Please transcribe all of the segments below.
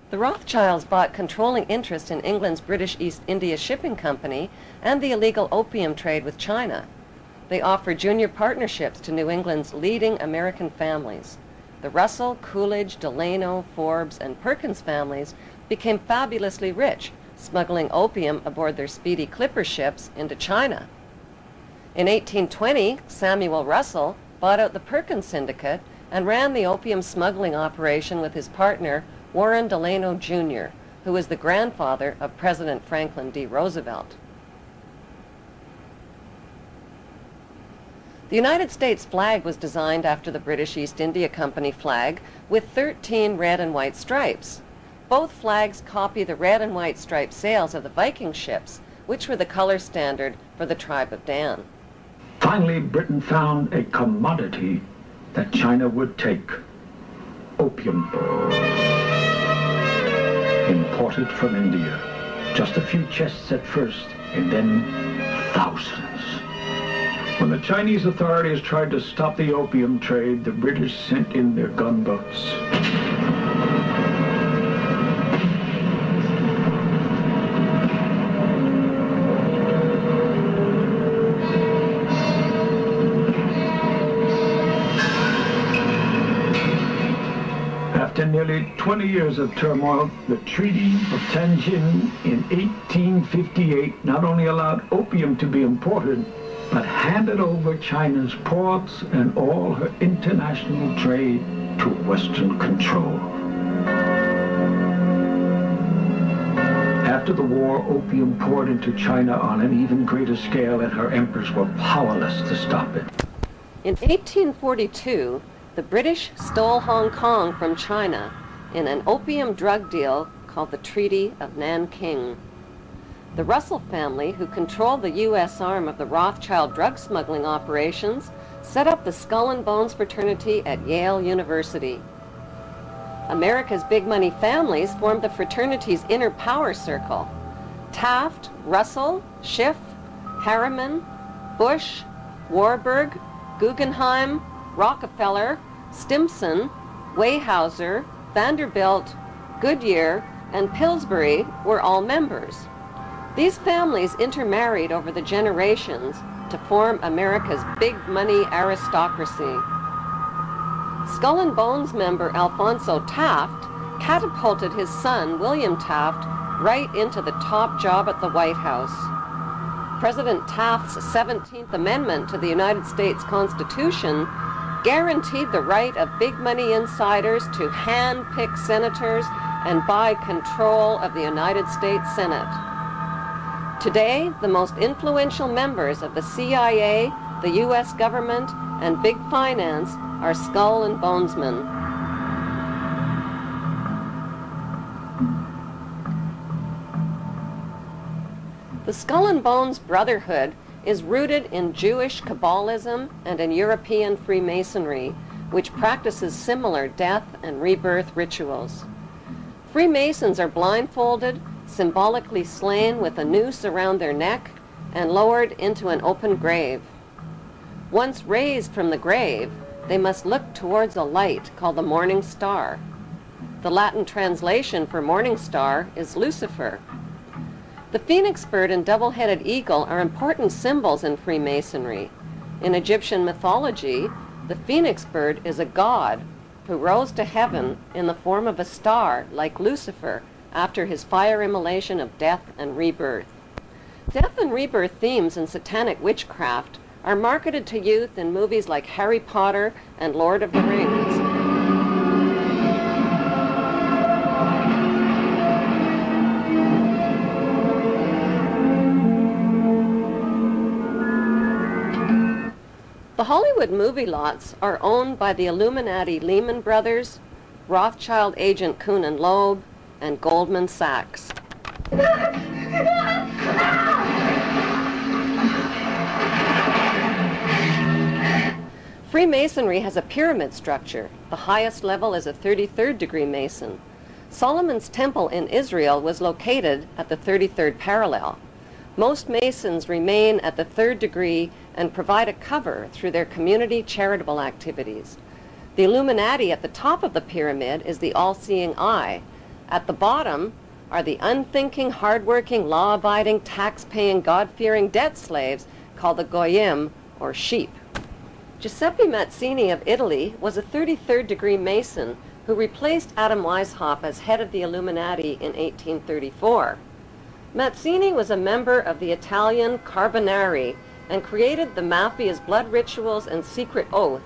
The Rothschilds bought controlling interest in England's British East India Shipping Company and the illegal opium trade with China. They offered junior partnerships to New England's leading American families. The Russell, Coolidge, Delano, Forbes, and Perkins families became fabulously rich, smuggling opium aboard their speedy clipper ships into China. In 1820, Samuel Russell bought out the Perkins Syndicate and ran the opium smuggling operation with his partner, Warren Delano Jr., who was the grandfather of President Franklin D. Roosevelt. The United States flag was designed after the British East India Company flag with 13 red and white stripes. Both flags copy the red and white striped sails of the Viking ships, which were the color standard for the tribe of Dan. Finally, Britain found a commodity that China would take: opium. Imported from India. Just a few chests at first, and then thousands. When the Chinese authorities tried to stop the opium trade, the British sent in their gunboats. After nearly 20 years of turmoil, the Treaty of Tianjin in 1858 not only allowed opium to be imported, but handed over China's ports and all her international trade to Western control. After the war, opium poured into China on an even greater scale, and her emperors were powerless to stop it. In 1842, the British stole Hong Kong from China in an opium drug deal called the Treaty of Nanking. The Russell family, who controlled the U.S. arm of the Rothschild drug smuggling operations, set up the Skull and Bones fraternity at Yale University. America's big money families formed the fraternity's inner power circle. Taft, Russell, Schiff, Harriman, Bush, Warburg, Guggenheim, Rockefeller, Stimson, Weyerhaeuser, Vanderbilt, Goodyear, and Pillsbury were all members. These families intermarried over the generations to form America's big money aristocracy. Skull and Bones member Alphonso Taft catapulted his son, William Taft, right into the top job at the White House. President Taft's 17th Amendment to the United States Constitution guaranteed the right of big money insiders to hand-pick senators and buy control of the United States Senate. Today, the most influential members of the CIA, the U.S. government, and big finance are Skull and Bonesmen. The Skull and Bones Brotherhood is rooted in Jewish Kabbalism and in European Freemasonry, which practices similar death and rebirth rituals. Freemasons are blindfolded, symbolically slain with a noose around their neck, and lowered into an open grave. Once raised from the grave, they must look towards a light called the morning star. The Latin translation for morning star is Lucifer. The phoenix bird and double-headed eagle are important symbols in Freemasonry. In Egyptian mythology, the phoenix bird is a god who rose to heaven in the form of a star like Lucifer after his fire immolation of death and rebirth. Death and rebirth themes in satanic witchcraft are marketed to youth in movies like Harry Potter and Lord of the Rings. The Hollywood movie lots are owned by the Illuminati Lehman Brothers, Rothschild agent Kuhn and Loeb, and Goldman Sachs. Freemasonry has a pyramid structure. The highest level is a 33rd degree Mason. Solomon's Temple in Israel was located at the 33rd parallel. Most Masons remain at the 3rd degree and provide a cover through their community charitable activities. The Illuminati at the top of the pyramid is the all-seeing eye. At the bottom are the unthinking, hard-working, law-abiding, tax-paying, God-fearing debt slaves called the Goyim, or sheep. Giuseppe Mazzini of Italy was a 33rd degree Mason who replaced Adam Weishaupt as head of the Illuminati in 1834. Mazzini was a member of the Italian Carbonari and created the Mafia's blood rituals and secret oath.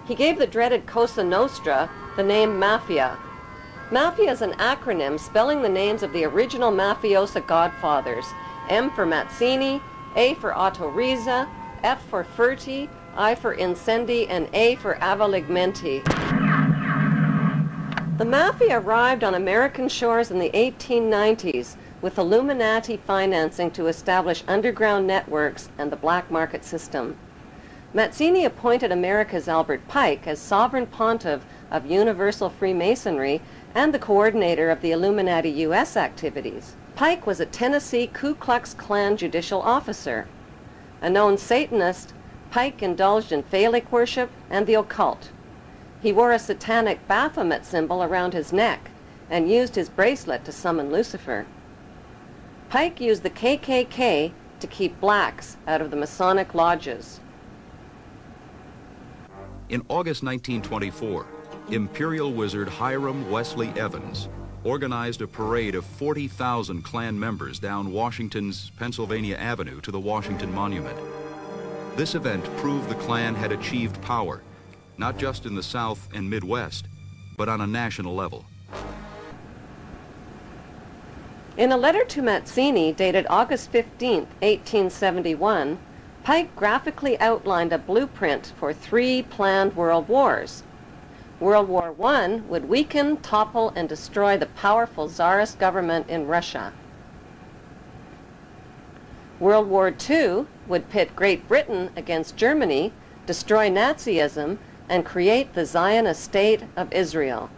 He gave the dreaded Cosa Nostra the name Mafia. Mafia is an acronym spelling the names of the original mafiosa godfathers: M for Mazzini, A for Otto Riza, F for Ferti, I for Incendi, and A for Avaligmenti. The Mafia arrived on American shores in the 1890s with Illuminati financing to establish underground networks and the black market system. Mazzini appointed America's Albert Pike as sovereign pontiff of Universal Freemasonry and the coordinator of the Illuminati U.S. activities. Pike was a Tennessee Ku Klux Klan judicial officer. A known Satanist, Pike indulged in phallic worship and the occult. He wore a satanic Baphomet symbol around his neck and used his bracelet to summon Lucifer. Pike used the KKK to keep blacks out of the Masonic lodges. In August 1924, Imperial Wizard Hiram Wesley Evans organized a parade of 40,000 Klan members down Washington's Pennsylvania Avenue to the Washington Monument. This event proved the Klan had achieved power, not just in the South and Midwest, but on a national level. In a letter to Mazzini dated August 15, 1871, Pike graphically outlined a blueprint for 3 planned world wars. World War I would weaken, topple, and destroy the powerful Tsarist government in Russia. World War II would pit Great Britain against Germany, destroy Nazism, and create the Zionist State of Israel.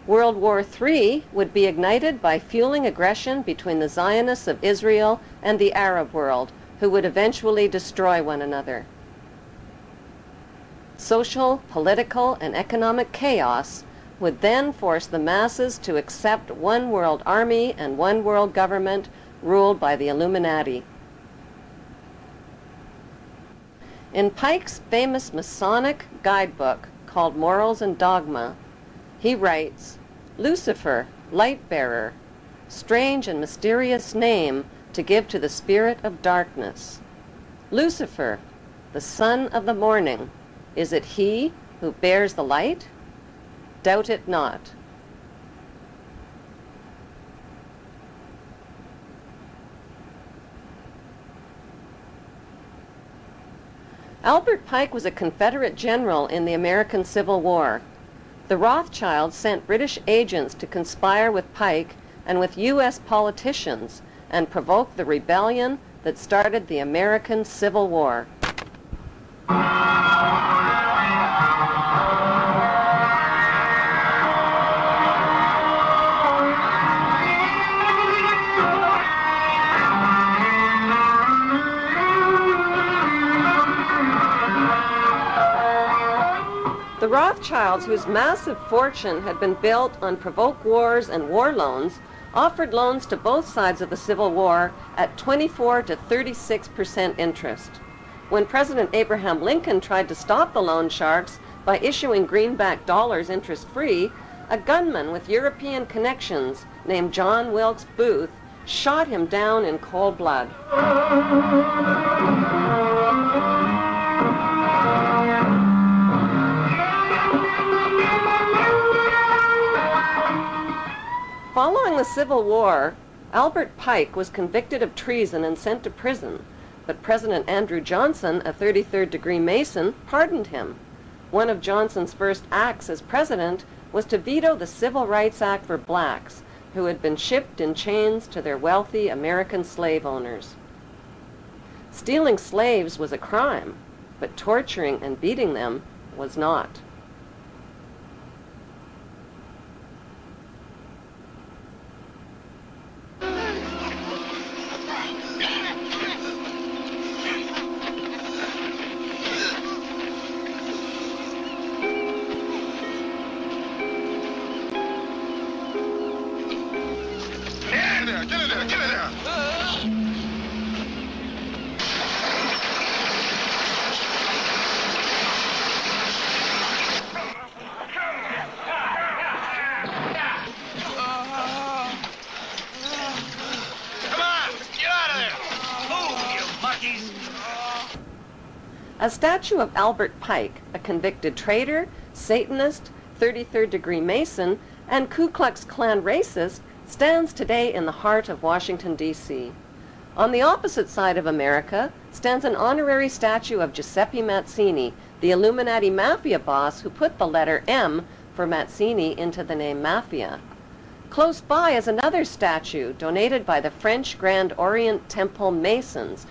World War III would be ignited by fueling aggression between the Zionists of Israel and the Arab world, who would eventually destroy one another. Social, political, and economic chaos would then force the masses to accept one world army and one world government ruled by the Illuminati. In Pike's famous Masonic guidebook called Morals and Dogma, he writes, "Lucifer, light-bearer, strange and mysterious name to give to the spirit of darkness. Lucifer, the son of the morning, is it he who bears the light? Doubt it not." Albert Pike was a Confederate general in the American Civil War. The Rothschilds sent British agents to conspire with Pike and with U.S. politicians and provoke the rebellion that started the American Civil War. The Rothschilds, whose massive fortune had been built on provoked wars and war loans, offered loans to both sides of the Civil War at 24 to 36% interest. When President Abraham Lincoln tried to stop the loan sharks by issuing greenback dollars interest-free, a gunman with European connections named John Wilkes Booth shot him down in cold blood. Following the Civil War, Albert Pike was convicted of treason and sent to prison, but President Andrew Johnson, a 33rd degree Mason, pardoned him. One of Johnson's first acts as president was to veto the Civil Rights Act for blacks, who had been shipped in chains to their wealthy American slave owners. Stealing slaves was a crime, but torturing and beating them was not. A statue of Albert Pike, a convicted traitor, Satanist, 33rd degree Mason, and Ku Klux Klan racist, stands today in the heart of Washington, D.C. On the opposite side of America stands an honorary statue of Giuseppe Mazzini, the Illuminati mafia boss who put the letter M for Mazzini into the name Mafia. Close by is another statue donated by the French Grand Orient Temple Masons,